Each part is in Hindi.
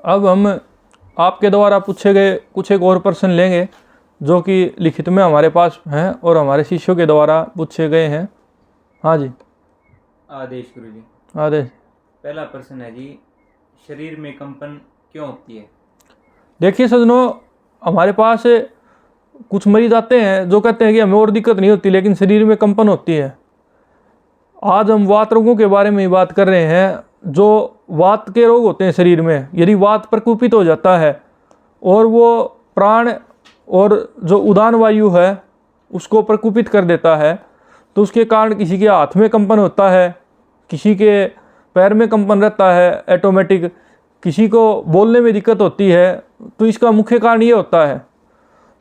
अब हम आपके द्वारा पूछे गए कुछ एक और प्रश्न लेंगे जो कि लिखित में हमारे पास हैं और हमारे शिष्यों के द्वारा पूछे गए हैं। हाँ जी। आदेश गुरु जी। आदेश। पहला प्रश्न है जी, शरीर में कंपन क्यों होती है? देखिए सज्जनों, हमारे पास कुछ मरीज आते हैं जो कहते हैं कि हमें और दिक्कत नहीं होती लेकिन शरीर में कंपन होती है। आज हम वात रोगों के बारे में ही बात कर रहे हैं। जो वात के रोग होते हैं शरीर में, यदि वात प्रकोपित हो जाता है और वो प्राण और जो उदान वायु है उसको प्रकोपित कर देता है, तो उसके कारण किसी के हाथ में कंपन होता है, किसी के पैर में कंपन रहता है ऑटोमेटिक, किसी को बोलने में दिक्कत होती है। तो इसका मुख्य कारण ये होता है।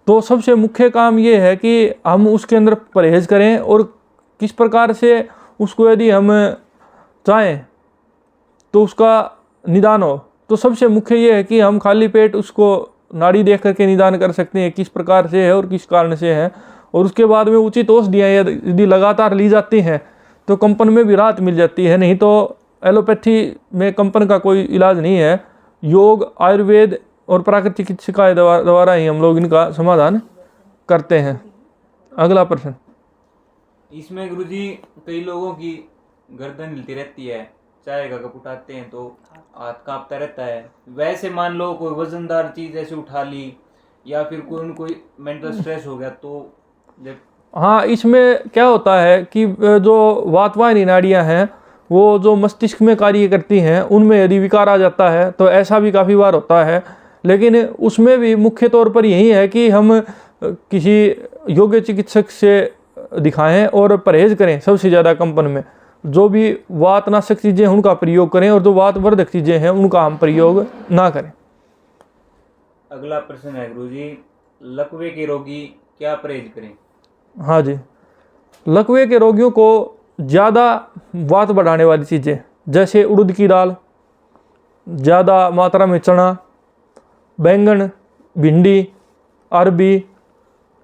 तो सबसे मुख्य काम ये है कि हम उसके अंदर परहेज करें और किस प्रकार से उसको यदि हम चाहें तो उसका निदान हो। तो सबसे मुख्य ये है कि हम खाली पेट उसको नाड़ी देख करके निदान कर सकते हैं किस प्रकार से है और किस कारण से है, और उसके बाद में उचित औषधियाँ यदि लगातार ली जाती हैं तो कंपन में भी राहत मिल जाती है। नहीं तो एलोपैथी में कंपन का कोई इलाज नहीं है। योग, आयुर्वेद और प्राकृतिक चिकित्सा द्वारा ही हम लोग इनका समाधान करते हैं। अगला प्रश्न। इसमें गुरुजी कई लोगों की गर्दन हिलती रहती है, चाय का कप उठाते हैं तो हाथ कांपता रहता है। वैसे मान लो कोई वजनदार चीज ऐसे उठा ली या फिर कोई मेंटल स्ट्रेस हो गया तो जब हाँ, इसमें क्या होता है कि जो वातवाहिनी नाड़ियाँ हैं वो जो मस्तिष्क में कार्य करती हैं उनमें यदि विकार आ जाता है तो ऐसा भी काफ़ी बार होता है। लेकिन उसमें भी मुख्य तौर पर यही है कि हम किसी योग्य चिकित्सक से दिखाएं और परहेज करें। सबसे ज़्यादा कंपन में जो भी वातनाशक चीज़ें हैं उनका प्रयोग करें और जो वातवर्धक चीज़ें हैं उनका हम प्रयोग ना करें। अगला प्रश्न है गुरुजी, लकवे के रोगी क्या परहेज करें? हाँ जी, लकवे के रोगियों को ज़्यादा वात बढ़ाने वाली चीज़ें जैसे उड़द की दाल, ज़्यादा मात्रा में चना, बैंगन, भिंडी, अरबी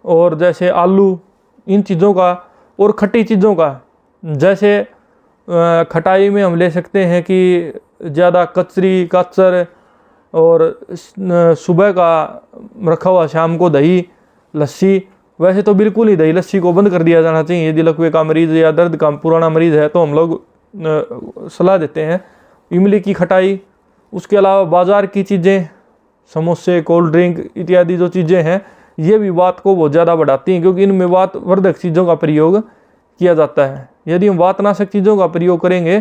और जैसे आलू, इन चीज़ों का, और खट्टी चीज़ों का जैसे खटाई में हम ले सकते हैं कि ज़्यादा कचरी, कचर, और सुबह का रखा हुआ शाम को दही, लस्सी। वैसे तो बिल्कुल ही दही लस्सी को बंद कर दिया जाना चाहिए। यदि लकवे का मरीज़ या दर्द का पुराना मरीज़ है तो हम लोग सलाह देते हैं इमली की खटाई। उसके अलावा बाज़ार की चीज़ें, समोसे, कोल्ड ड्रिंक इत्यादि जो चीज़ें हैं ये भी वात को बहुत ज़्यादा बढ़ाती हैं क्योंकि इनमें वातवर्धक चीज़ों का प्रयोग किया जाता है। यदि हम वातनाशक चीज़ों का प्रयोग करेंगे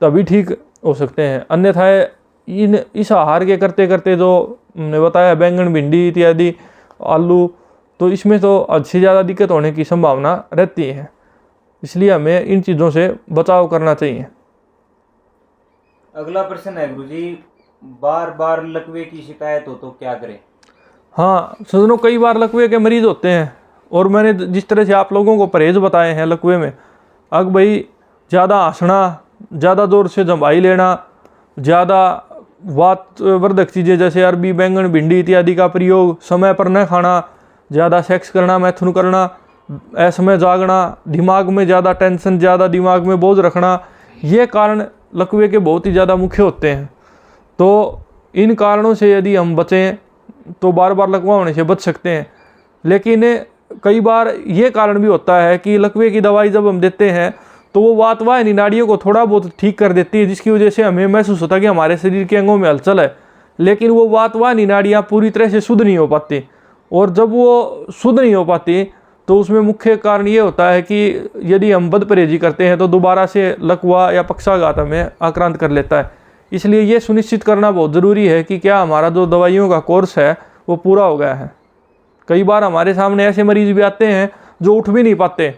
तभी ठीक हो सकते हैं, अन्यथा इस आहार के करते करते जो हमने बताया बैंगन, भिंडी इत्यादि, आलू, तो इसमें तो अच्छी ज़्यादा दिक्कत होने की संभावना रहती है। इसलिए हमें इन चीज़ों से बचाव करना चाहिए। अगला प्रश्न है गुरुजी, बार बार लकवे की शिकायत हो तो क्या करें? हाँ सज्जनों, कई बार लकवे के मरीज़ होते हैं और मैंने जिस तरह से आप लोगों को परहेज बताए हैं लकवे में, अग भाई ज़्यादा हंसना, ज़्यादा ज़ोर से जम्भाई लेना, ज़्यादा वातवर्धक चीज़ें जैसे अरबी, बैंगन, भिंडी इत्यादि का प्रयोग, समय पर न खाना, ज़्यादा सेक्स करना, मैथुन करना, असमय जागना, दिमाग में ज़्यादा टेंशन, ज़्यादा दिमाग में बोझ रखना, ये कारण लकवे के बहुत ही ज़्यादा मुख्य होते हैं। तो इन कारणों से यदि हम बचें तो बार बार लकवा होने से बच सकते हैं। लेकिन कई बार ये कारण भी होता है कि लकवे की दवाई जब हम देते हैं तो वो वातवाहिनी नाड़ियों को थोड़ा बहुत ठीक कर देती है, जिसकी वजह से हमें महसूस होता है कि हमारे शरीर के अंगों में हलचल है, लेकिन वो वातवाहिनी नाड़ियाँ पूरी तरह से शुद्ध नहीं हो पाती। और जब वो शुद्ध नहीं हो पाती तो उसमें मुख्य कारण ये होता है कि यदि हम बदपरहेजी करते हैं तो दोबारा से लकवा या पक्षाघात हमें आक्रांत कर लेता है। इसलिए ये सुनिश्चित करना बहुत ज़रूरी है कि क्या हमारा जो दवाइयों का कोर्स है वो पूरा हो गया है। कई बार हमारे सामने ऐसे मरीज़ भी आते हैं जो उठ भी नहीं पाते,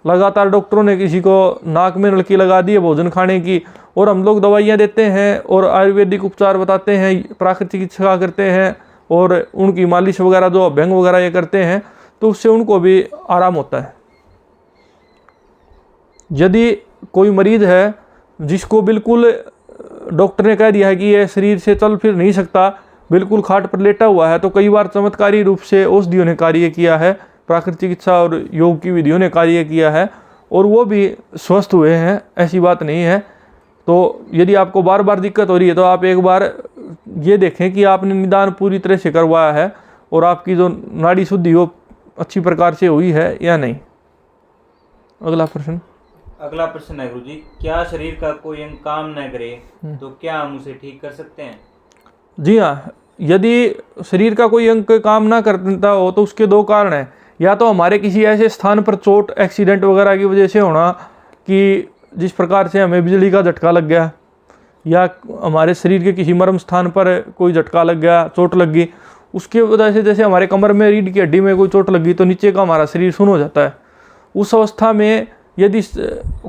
लगातार डॉक्टरों ने किसी को नाक में नलकी लगा दी है भोजन खाने की, और हम लोग दवाइयाँ देते हैं और आयुर्वेदिक उपचार बताते हैं, प्राकृतिक चिकित्सा करते हैं और उनकी मालिश वगैरह जो अभ्यंग वगैरह ये करते हैं, तो उससे उनको भी आराम होता है। यदि कोई मरीज़ है जिसको बिल्कुल डॉक्टर ने कह दिया है कि ये शरीर से चल फिर नहीं सकता, बिल्कुल खाट पर लेटा हुआ है, तो कई बार चमत्कारी रूप से औषधियों ने कार्य किया है, प्राकृतिक चिकित्सा और योग की विधियों ने कार्य किया है और वो भी स्वस्थ हुए हैं, ऐसी बात नहीं है। तो यदि आपको बार बार दिक्कत हो रही है तो आप एक बार ये देखें कि आपने निदान पूरी तरह से करवाया है और आपकी जो नाड़ी शुद्धि वो अच्छी प्रकार से हुई है या नहीं। अगला प्रश्न है गुरुजी, क्या शरीर का कोई अंग काम न करे तो क्या हम उसे ठीक कर सकते हैं? जी हाँ, यदि शरीर का कोई अंग काम ना करता हो तो उसके दो कारण हैं। या तो हमारे किसी ऐसे स्थान पर चोट, एक्सीडेंट वगैरह की वजह से होना कि जिस प्रकार से हमें बिजली का झटका लग गया, या हमारे शरीर के किसी मर्म स्थान पर कोई झटका लग गया, चोट लग गई, उसके वजह से जैसे हमारे कमर में, रीढ़ की हड्डी में कोई चोट लग गई तो नीचे का हमारा शरीर सुन्न हो जाता है। उस अवस्था में यदि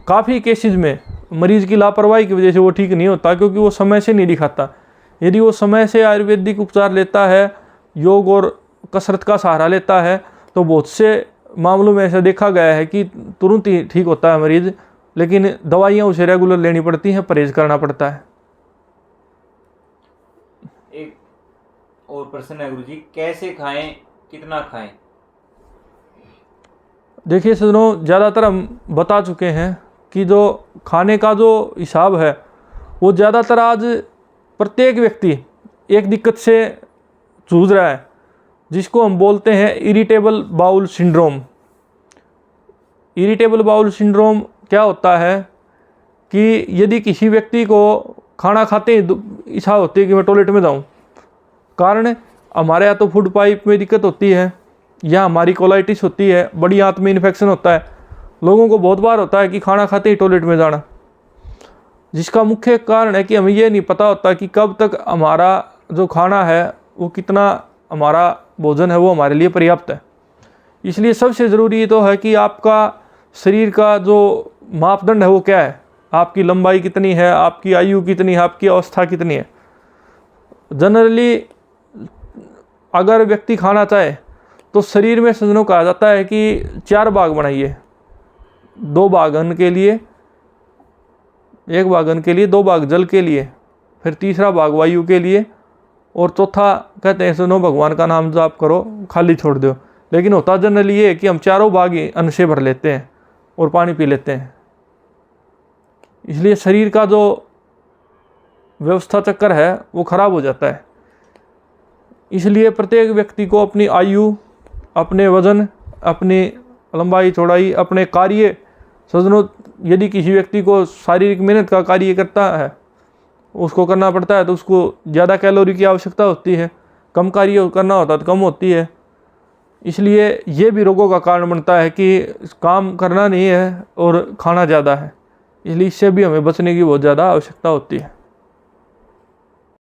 काफ़ी केसेज में मरीज़ की लापरवाही की वजह से वो ठीक नहीं होता, क्योंकि वो समय से नहीं दिखाता। यदि वो समय से आयुर्वेदिक उपचार लेता है, योग और कसरत का सहारा लेता है, तो बहुत से मामलों में ऐसा देखा गया है कि तुरंत ही ठीक होता है मरीज़, लेकिन दवाइयाँ उसे रेगुलर लेनी पड़ती हैं, परहेज करना पड़ता है। एक और प्रश्न है गुरुजी, कैसे खाएं, कितना खाएं? देखिए सज्जनों, ज़्यादातर हम बता चुके हैं कि जो खाने का जो हिसाब है वो ज़्यादातर आज प्रत्येक व्यक्ति एक दिक्कत से जूझ रहा है, जिसको हम बोलते हैं irritable bowel syndrome. Irritable bowel syndrome क्या होता है कि यदि किसी व्यक्ति को खाना खाते ही इच्छा होती है कि मैं टॉयलेट में जाऊं, कारण हमारे या तो फूड पाइप में दिक्कत होती है, या हमारी कोलाइटिस होती है, बड़ी आंत में इन्फेक्शन होता है। लोगों को बहुत बार होता है कि खाना खाते ही टॉयलेट में जाना, जिसका मुख्य कारण है कि हमें ये नहीं पता होता कि कब तक हमारा जो खाना है वो कितना, हमारा भोजन है वो हमारे लिए पर्याप्त है। इसलिए सबसे ज़रूरी तो है कि आपका शरीर का जो मापदंड है वो क्या है, आपकी लंबाई कितनी है, आपकी आयु कितनी है, आपकी अवस्था कितनी है। जनरली अगर व्यक्ति खाना चाहे तो शरीर में सज्जनों कहा जाता है कि 4 भाग बनाइए, 2 भाग अन्न के लिए, 1 भाग अन्न के लिए, 2 भाग जल के लिए, फिर तीसरा भाग वायु के लिए, और चौथा कहते हैं सुनो भगवान का नाम जाप करो, खाली छोड़ दो। लेकिन होता जनरली ये है कि हम चारों भाग ही अन्न से भर लेते हैं और पानी पी लेते हैं। इसलिए शरीर का जो व्यवस्था चक्कर है वो खराब हो जाता है। इसलिए प्रत्येक व्यक्ति को अपनी आयु, अपने वजन, अपनी लंबाई चौड़ाई, अपने कार्य, सज्जनों यदि किसी व्यक्ति को शारीरिक मेहनत का कार्य करता है, उसको करना पड़ता है, तो उसको ज़्यादा कैलोरी की आवश्यकता होती है, कम कार्य करना होता है तो कम होती है। इसलिए ये भी रोगों का कारण बनता है कि काम करना नहीं है और खाना ज़्यादा है। इसलिए इससे भी हमें बचने की बहुत ज़्यादा आवश्यकता होती है।